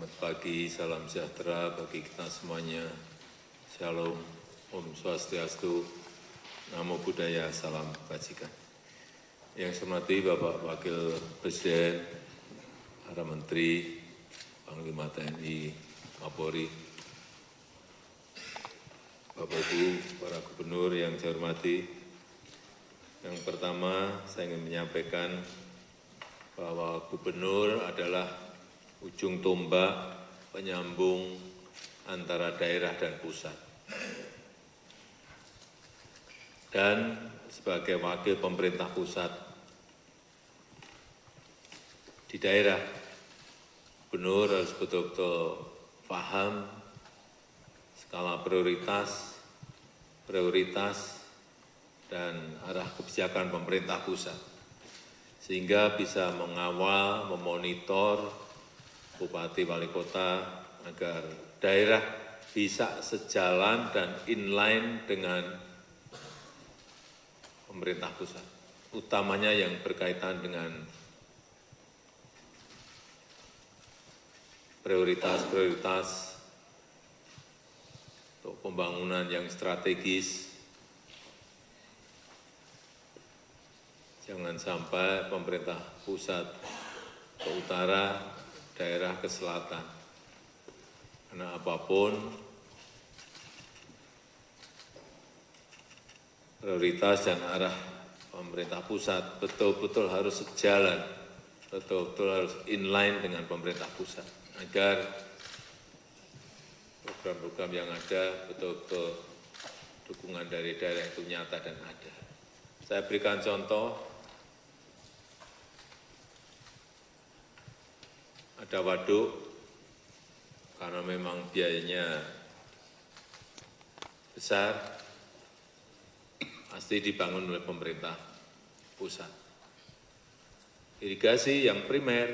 Selamat pagi, salam sejahtera bagi kita semuanya. Shalom, Om Swastiastu, Namo Buddhaya, salam kebajikan. Yang saya hormati Bapak Wakil Presiden, para Menteri, Panglima TNI, Kapolri, Bapak Ibu, para Gubernur yang saya hormati. Yang pertama, saya ingin menyampaikan bahwa Gubernur adalah ujung tombak penyambung antara daerah dan pusat. Dan sebagai wakil pemerintah pusat di daerah, Gubernur harus betul-betul paham skala prioritas, dan arah kebijakan pemerintah pusat, sehingga bisa mengawal, memonitor Bupati Wali Kota agar daerah bisa sejalan dan inline dengan pemerintah pusat, utamanya yang berkaitan dengan prioritas-prioritas untuk pembangunan yang strategis. Jangan sampai pemerintah pusat ke utara, daerah ke selatan, karena apapun prioritas dan arah pemerintah pusat betul-betul harus sejalan, betul-betul harus inline dengan pemerintah pusat, agar program-program yang ada betul-betul dukungan dari daerah itu nyata dan ada. Saya berikan contoh. Ada waduk, karena memang biayanya besar, pasti dibangun oleh pemerintah pusat. Irigasi yang primer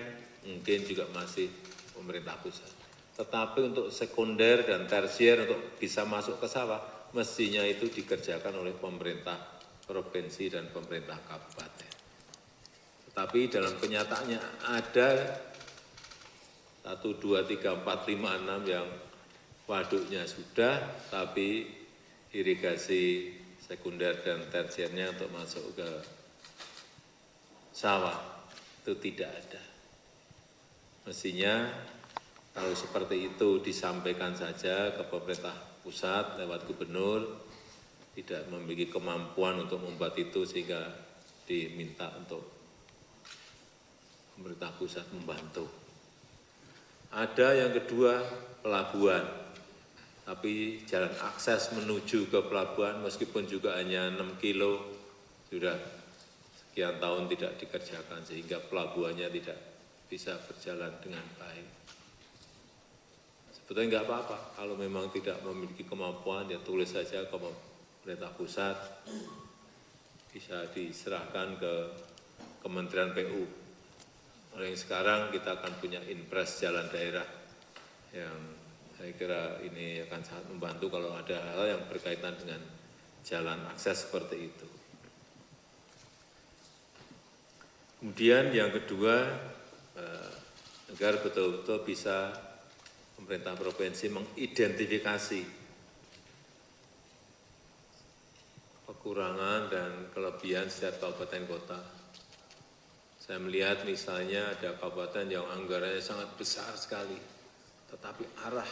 mungkin juga masih pemerintah pusat. Tetapi untuk sekunder dan tersier untuk bisa masuk ke sawah, mestinya itu dikerjakan oleh pemerintah provinsi dan pemerintah kabupaten. Tetapi dalam kenyataannya ada 1, 2, 3, 4, 5, 6 yang waduknya sudah, tapi irigasi sekunder dan tersiernya untuk masuk ke sawah itu tidak ada. Mestinya kalau seperti itu disampaikan saja ke pemerintah pusat lewat gubernur, tidak memiliki kemampuan untuk membuat itu sehingga diminta untuk pemerintah pusat membantu. Ada yang kedua, pelabuhan. Tapi jalan akses menuju ke pelabuhan meskipun juga hanya 6 kilo, sudah sekian tahun tidak dikerjakan sehingga pelabuhannya tidak bisa berjalan dengan baik. Sebetulnya enggak apa-apa, kalau memang tidak memiliki kemampuan, ya tulis saja ke pemerintah pusat, bisa diserahkan ke Kementerian PU. Oleh yang sekarang kita akan punya impres jalan daerah yang saya kira ini akan sangat membantu kalau ada hal yang berkaitan dengan jalan akses seperti itu. Kemudian yang kedua, agar betul-betul bisa pemerintah provinsi mengidentifikasi kekurangan dan kelebihan setiap kabupaten kota. Saya melihat misalnya ada kabupaten yang anggarannya sangat besar sekali, tetapi arah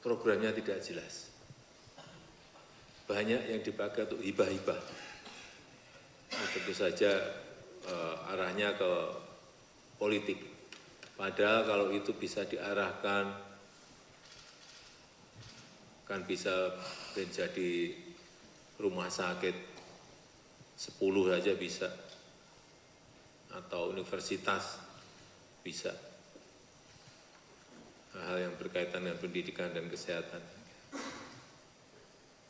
programnya tidak jelas. Banyak yang dipakai untuk hibah-hibah. Tentu saja arahnya ke politik. Padahal kalau itu bisa diarahkan, kan bisa menjadi rumah sakit 10 saja bisa, atau universitas bisa. Hal-hal yang berkaitan dengan pendidikan dan kesehatan.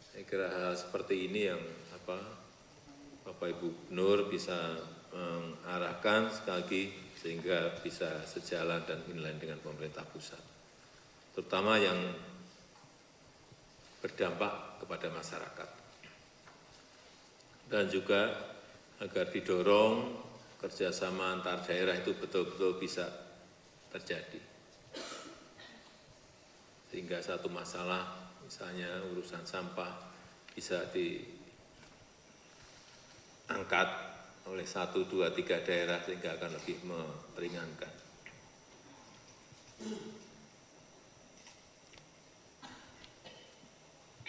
Saya kira hal seperti ini yang Bapak Ibu Gubernur bisa mengarahkan sekali lagi sehingga bisa sejalan dan inline dengan pemerintah pusat. Terutama yang berdampak kepada masyarakat. Dan juga agar didorong kerjasama antar daerah itu betul-betul bisa terjadi. Sehingga satu masalah, misalnya urusan sampah, bisa diangkat oleh 1, 2, 3 daerah sehingga akan lebih meringankan.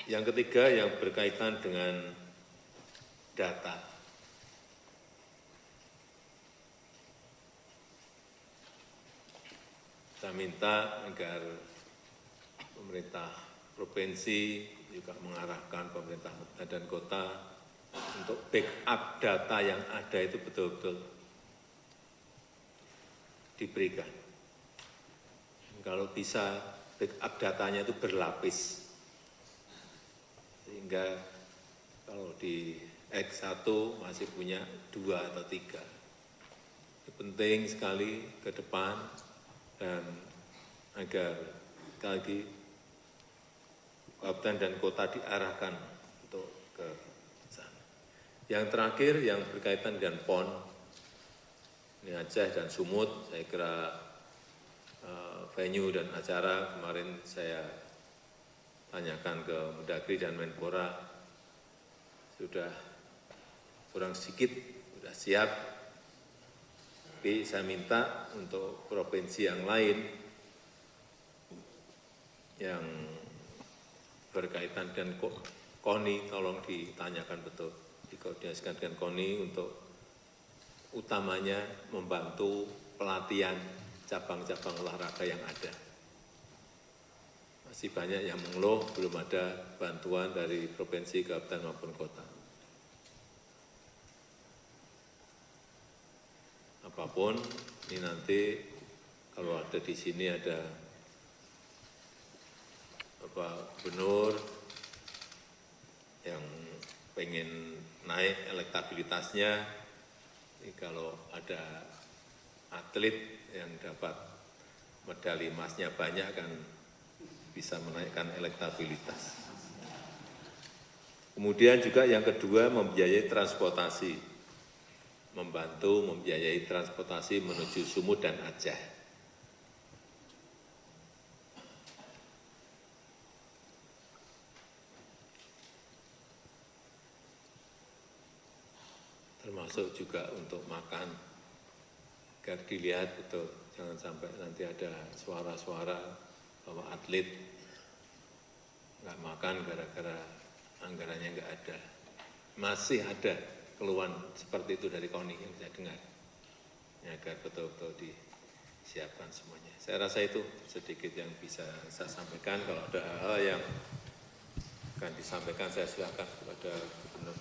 Yang ketiga yang berkaitan dengan data. Saya minta agar pemerintah provinsi juga mengarahkan pemerintah kabupaten dan kota untuk backup data yang ada itu betul-betul diberikan. Kalau bisa backup datanya itu berlapis, sehingga kalau di X1 masih punya 2 atau 3. Ini penting sekali ke depan dan agar sekali lagi kabupaten dan kota diarahkan untuk ke sana. Yang terakhir yang berkaitan dengan PON, ini Aceh dan Sumut, saya kira venue dan acara kemarin saya tanyakan ke Mendagri dan Menpora, sudah kurang sedikit, sudah siap. Tapi saya minta untuk provinsi yang lain yang berkaitan dengan KONI, tolong ditanyakan betul, dikoordinasikan dengan KONI untuk utamanya membantu pelatihan cabang-cabang olahraga yang ada. Masih banyak yang mengeluh, belum ada bantuan dari provinsi, kabupaten maupun kota. Apapun, ini nanti kalau ada di sini ada gubernur yang pengen naik elektabilitasnya, ini kalau ada atlet yang dapat medali emasnya banyak kan bisa menaikkan elektabilitas. Kemudian juga yang kedua membiayai transportasi, membantu membiayai transportasi menuju Sumut dan Aceh. Termasuk juga untuk makan, agar dilihat betul, jangan sampai nanti ada suara-suara bahwa atlet nggak makan gara-gara anggarannya nggak ada. Masih ada keluhan seperti itu dari KONI yang saya dengar, ya, agar betul-betul disiapkan semuanya. Saya rasa itu sedikit yang bisa saya sampaikan. Kalau ada hal yang akan disampaikan, saya silakan kepada Gubernur.